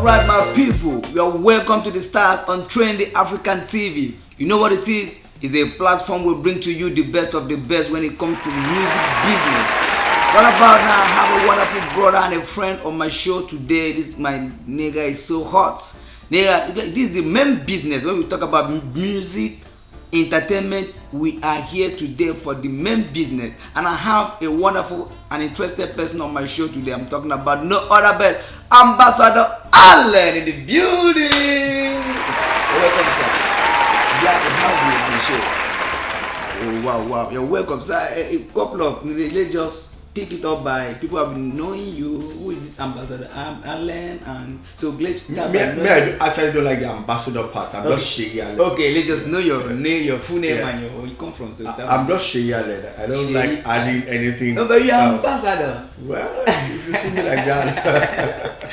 Alright, my people, you are welcome to the Stars on Trendy African TV. You know what it is? It's a platform will bring to you the best of the best when it comes to music business. What about now? I have a wonderful brother and a friend on my show today. This my nigga is so hot. Nigga, this is the main business. When we talk about music, entertainment, we are here today for the main business. And I have a wonderful and interested person on my show today. I'm talking about no other but Ambassador Allen in the building. Welcome, sir. Glad to have you on the show. Oh wow, you're welcome, sir. A couple of let's just pick it up by people have been knowing you. Who is this Ambassador Allen? And so let's I actually don't like the ambassador part. I'm just Seyi Allen. Okay, let's just know your name, your full name, and where you come from. So I'm just Seyi Allen. I don't like adding anything. No, but you're ambassador. Well, if you see me like that.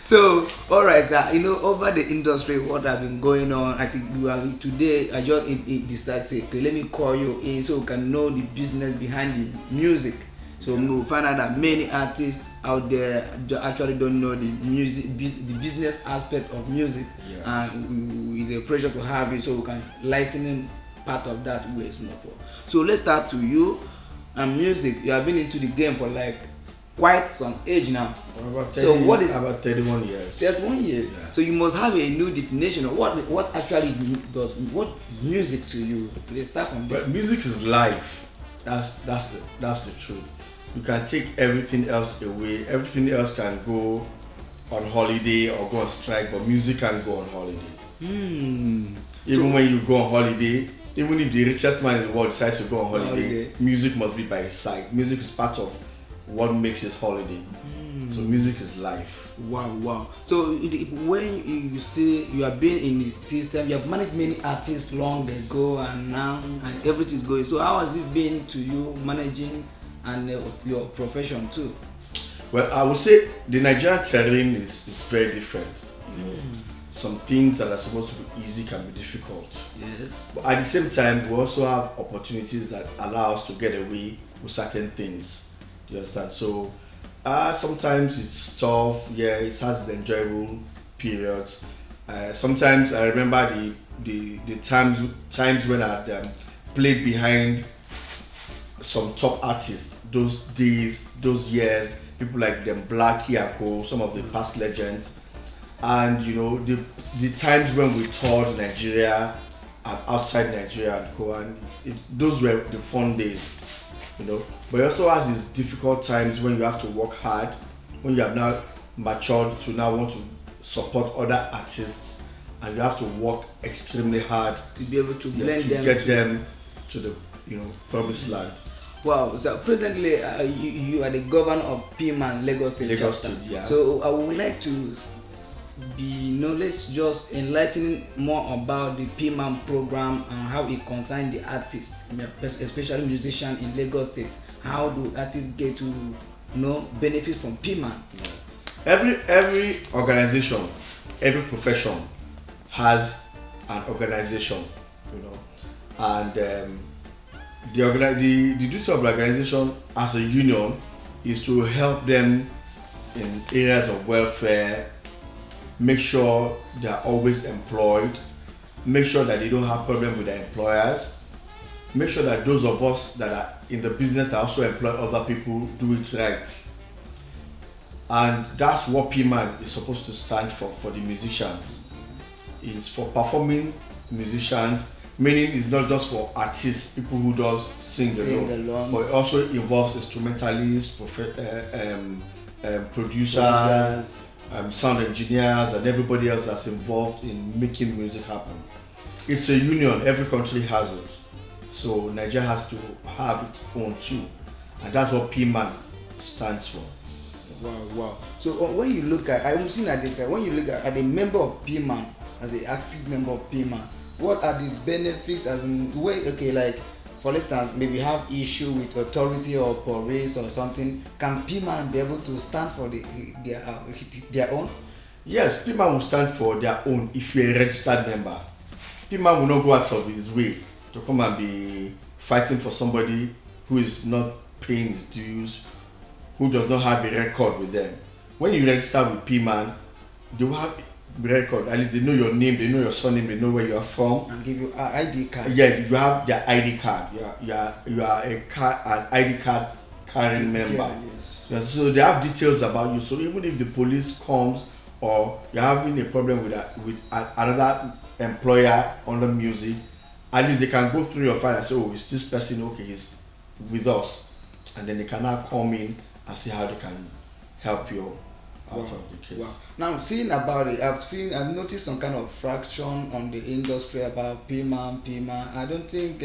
So, all right, sir. You know, over the industry, what have been going on? I think you are today. I just decided, say, okay, let me call you in so we can know the business behind the music. So we'll find out that many artists out there actually don't know the music, the business aspect of music, and it's a pleasure to have you so we can lighten part of that way more for. So let's start to you and music. You have been into the game for like quite some age now. About 30, so what is about 31 years? 31 years. Yeah. So you must have a new definition of what actually does what is music to you. Let's start from there. But music is life. That's the truth. You can take everything else away. Everything else can go on holiday or go on strike, but music can go on holiday. Even when you go on holiday, even if the richest man in the world decides to go on holiday, music must be by his side. Music is part of what makes his holiday. So music is life. Wow. So when you say you have been in the system, you have managed many artists long ago and now, and everything is going. So how has it been to you managing and your profession too? Well, I would say the Nigerian terrain is very different. You know, some things that are supposed to be easy can be difficult. Yes. But at the same time, we also have opportunities that allow us to get away with certain things. Do you understand? So sometimes it's tough. Yeah, it has its enjoyable periods. Sometimes I remember the times when I played behind some top artists, those days, those years, people like them Blackie and Co, some of the past legends, and you know the times when we toured Nigeria and outside Nigeria and Co, and it's those were the fun days, you know. But it also has these difficult times when you have to work hard, when you have now matured to now want to support other artists, and you have to work extremely hard to be able to blend to get them to the promised land. Wow, so presently you are the governor of Piman, Lagos State. Yeah. So I would like to let's just enlighten more about the Piman program and how it concerns the artists, especially musicians in Lagos State. How do artists get to benefit from Piman? Every organization, every profession has an organization, and the duty of the organization as a union is to help them in areas of welfare, make sure they are always employed, make sure that they don't have problems with their employers, make sure that those of us that are in the business that also employ other people do it right. And that's what PMAN is supposed to stand for the musicians. It's for performing musicians, meaning it's not just for artists, people who just sing along, but it also involves instrumentalists, producers, sound engineers, and everybody else that's involved in making music happen. It's a union, every country has it. So Nigeria has to have its own too. And that's what PMAN stands for. Wow. So when you look at, I'm seeing at this, when you look at a member of PMAN, as an active member of PMAN, what are the benefits as in way, okay, like for instance, maybe have issue with authority or police or something, can PMAN be able to stand for their own? Yes, PMAN will stand for their own if you're a registered member. PMAN will not go out of his way to come and be fighting for somebody who is not paying his dues, who does not have a record with them. When you register with PMAN, they will have record. At least they know your name, they know your surname, they know where you are from, and give you an ID card. Yeah, you have their ID card. You are an ID card carrying member. Yeah, yes. Yeah, so they have details about you. So even if the police comes or you're having a problem with another employer under music, at least they can go through your file and say, oh, is this person okay? He's with us, and then they can now come in and see how they can help you out of the case. Wow. Now seeing about it, I've noticed some kind of fraction on the industry about P-Man. I don't think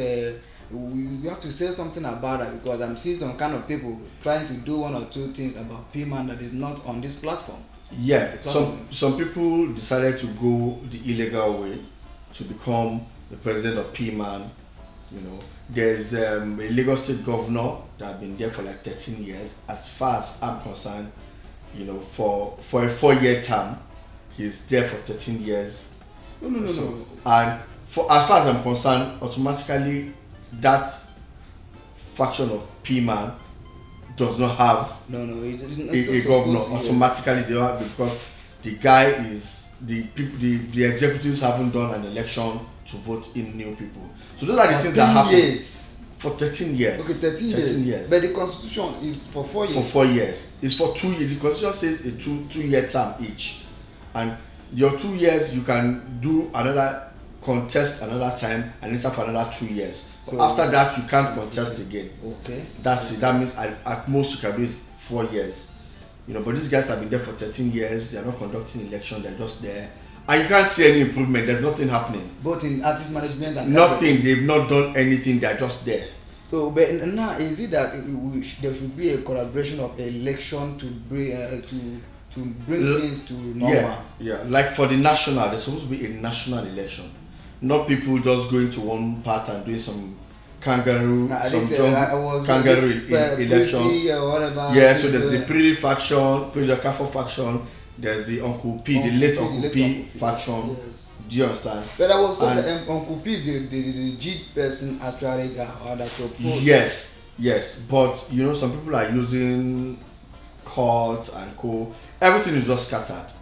we have to say something about that, because I'm seeing some kind of people trying to do one or two things about P-Man that is not on this platform. Yeah, some people decided to go the illegal way to become the president of P-Man. You know, there's a Lagos State governor that has been there for like 13 years. As far as I'm concerned, you know, for a 4-year term, he's there for 13 years. No. And for as far as I'm concerned, automatically that faction of P-Man does not have a governor. Automatically they don't have, because the guy is the executives haven't done an election to vote in new people. So those are the things that happen. For 13 years. Okay, 13 years. But the constitution is for 4 years. For 4 years. It's for 2 years. The constitution says a two-year term each. And your 2 years, you can do another contest another time and later for another 2 years. So after that, you can't contest again. Okay. That's it. That means at most you can do is 4 years. You know, but these guys have been there for 13 years. They are not conducting election. They're just there. And you can't see any improvement. There's nothing happening. Both in artist management and nothing. They've not done anything. They're just there. So, but now is it that there should be a collaboration of election to bring things to normal? Yeah. Like for the national, there's supposed to be a national election, not people just going to one part and doing some kangaroo, election. Or whatever. Yeah. So there's the Pretty faction, Pretty Kafo faction. There's the Uncle P, the late Uncle P faction. Yes. Do you understand? But I was told that Uncle P is the G person actually that's supposed. Yes. But you know, some people are using courts and co. Everything is just scattered.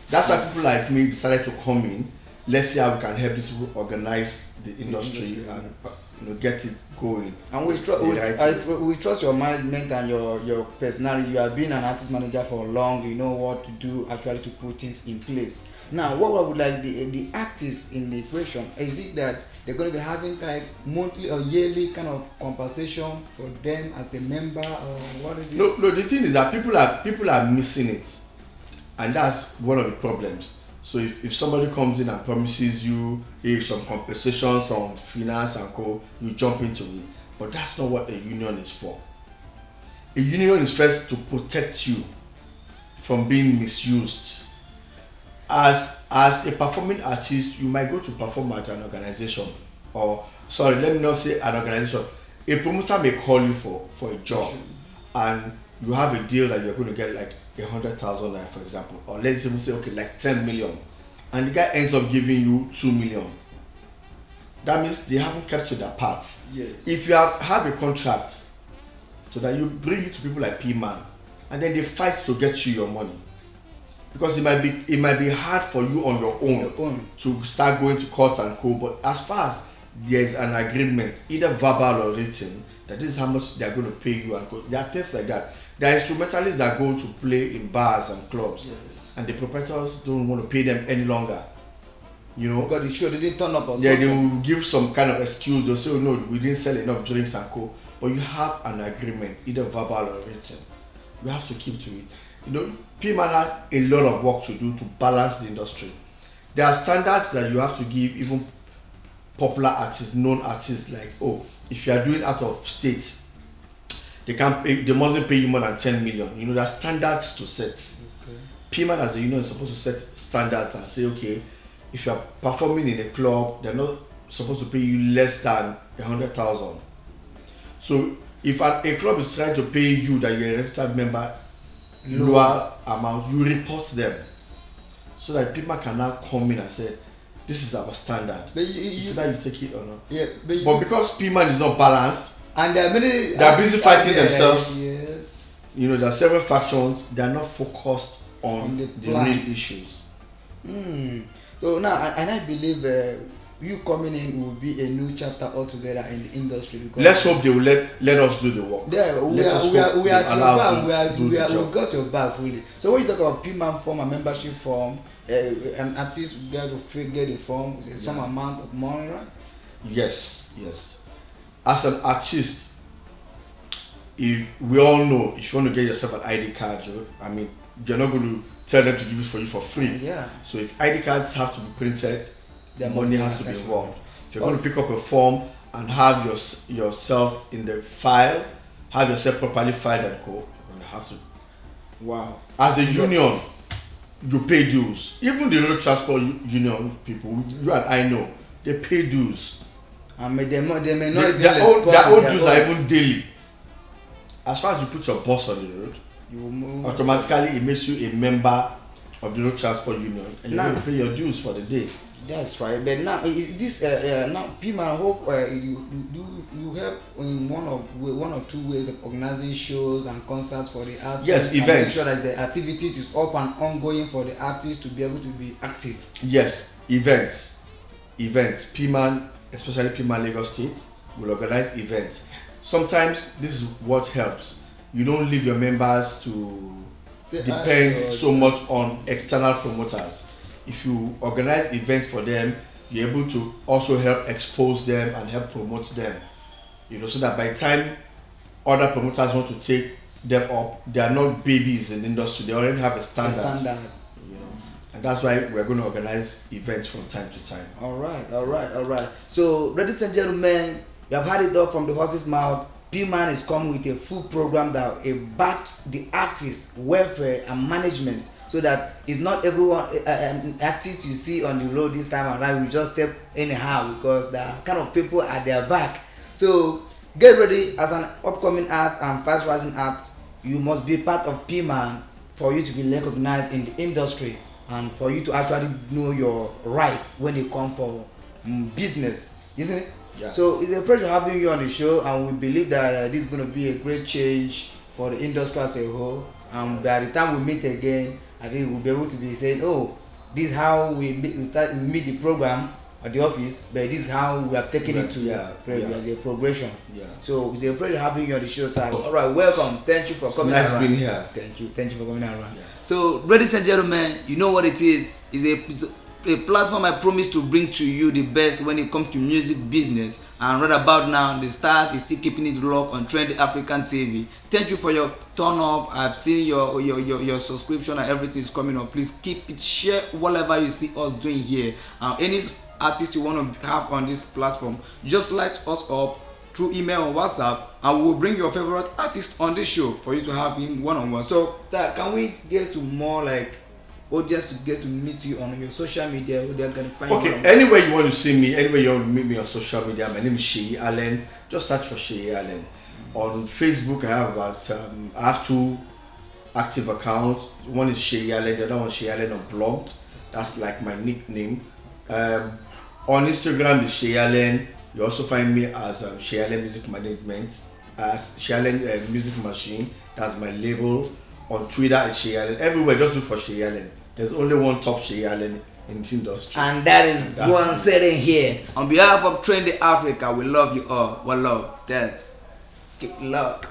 That's why people like me decided to come in. Let's see how we can help these people organize the industry and get it going. And we trust your management and your personality. You have been an artist manager for long. You know what to do actually to put things in place. Now, what I would like the artists in the equation, is it that they're going to be having like monthly or yearly kind of compensation for them as a member, or what is it? No. The thing is that people are missing it, and that's one of the problems. So if somebody comes in and promises you some compensation, some finance and co, you jump into it. But that's not what a union is for. A union is first to protect you from being misused. As a performing artist, you might go to perform at an organization, or sorry, let me not say an organization. A promoter may call you for a job, and you have a deal that you're going to get like 100,000 naira, for example, or let's even say, okay, like 10 million, and the guy ends up giving you 2 million. That means they haven't kept to their part. Yes. If you have a contract, so that you bring it to people like P-Man, and then they fight to get you your money, because it might be hard for you on your own to start going to court and co. But as far as there's an agreement, either verbal or written, that this is how much they are going to pay you and co. There are things like that. There are instrumentalists that go to play in bars and clubs, and the proprietors don't want to pay them any longer. You know, because the show they didn't turn up or something. They will give some kind of excuse. They'll say, oh, no, we didn't sell enough drinks and co. But you have an agreement, either verbal or written. You have to keep to it. You know, P-Man has a lot of work to do to balance the industry. There are standards that you have to give even popular artists, known artists, like, oh, if you are doing out of state, they mustn't pay you more than 10 million. You know, there are standards to set. Okay. P-Man as a union is supposed to set standards and say, okay, if you are performing in a club, they're not supposed to pay you less than 100,000. So if a club is trying to pay you that you're a registered member lower amount, you report them, so that people can now come in and say, this is our standard. But you take it or not. Yeah, but because P-Man is not balanced, and there are busy fighting themselves. Yes. You know, there are several factions. They are not focused on the real issues. So now, and I believe you coming in will be a new chapter altogether in the industry. Because let's hope they will let us do the work. Yeah, we got your back fully. So when you talk about P-Man form and membership form, an artist get a form with some amount of money, right? Yes. As an artist, if we all know, if you want to get yourself an ID card, you're not going to tell them to give it for you for free. Yeah. So if ID cards have to be printed, the money has to be involved. If you're going to pick up a form and have yourself in the file, have yourself properly filed and co, you're going to have to. Wow. As a union, you pay dues. Even the road transport union people, you and I know, they pay dues. And they may not even their own dues are even daily. As far as you put your boss on the road, automatically it makes you a member of the road transport union, and you're going to pay your dues for the day. That's right. But now this now P-Man, I hope you help in one or two ways of organizing shows and concerts for the artists. Yes, events. Make sure that the activities is up and ongoing for the artists to be able to be active. Yes, events. P-Man, especially P-Man Lagos State, will organize events. Sometimes this is what helps. You don't leave your members to depend so much on external promoters. If you organize events for them, you're able to also help expose them and help promote them. So that by the time other promoters want to take them up, they are not babies in the industry. They already have a standard. And that's why we're going to organize events from time to time. All right. So, ladies and gentlemen, you have heard it all from the horse's mouth. P-Man is coming with a full program that backed the artists' welfare and management, so that it's not everyone artist you see on the road this time around will just step anyhow, because the kind of people at their back. So get ready. As an upcoming art and fast rising art, you must be part of P-Man for you to be recognized in the industry and for you to actually know your rights when they come for business, isn't it? Yeah. So it's a pleasure having you on the show, and we believe that this is going to be a great change for the industry as a whole. And by the time we meet again, I think we'll be able to be saying, oh, this is how we meet the program at the office, but this is how we have taken it to a progression. Yeah. So it's a pleasure having you on the show, sir. All right, welcome. Thank you for coming around. Nice being here. Thank you for coming around. Yeah. So, ladies and gentlemen, you know what it is. It's a platform I promise to bring to you the best when it comes to music business. And right about now, the Stars is still keeping it locked on Trendy African TV. Thank you for your turn up. I've seen your subscription and everything is coming up. Please keep it, share whatever you see us doing here. Any artist you want to have on this platform, just light us up through email or WhatsApp, and we will bring your favorite artist on this show for you to have him one-on-one. So, Star, can we get to more like audience to get to meet you on your social media? They're gonna find you. Anywhere you want to see me, anywhere you want to meet me on social media, my name is Seyi Allen. Just search for Seyi Allen. On Facebook, I have two active accounts. One is Seyi Allen, the other one is Seyi Allen Unplugged. That's like my nickname. On Instagram is Seyi Allen. You also find me as Seyi Allen Music Management, as Seyi Allen Music Machine. That's my label. On Twitter is Seyi Allen. Everywhere, just look for Seyi Allen. There's only one top Seyi Allen in the industry. And that is one sitting here. On behalf of Trendy Africa, we love you all. One love. Thanks. Keep luck.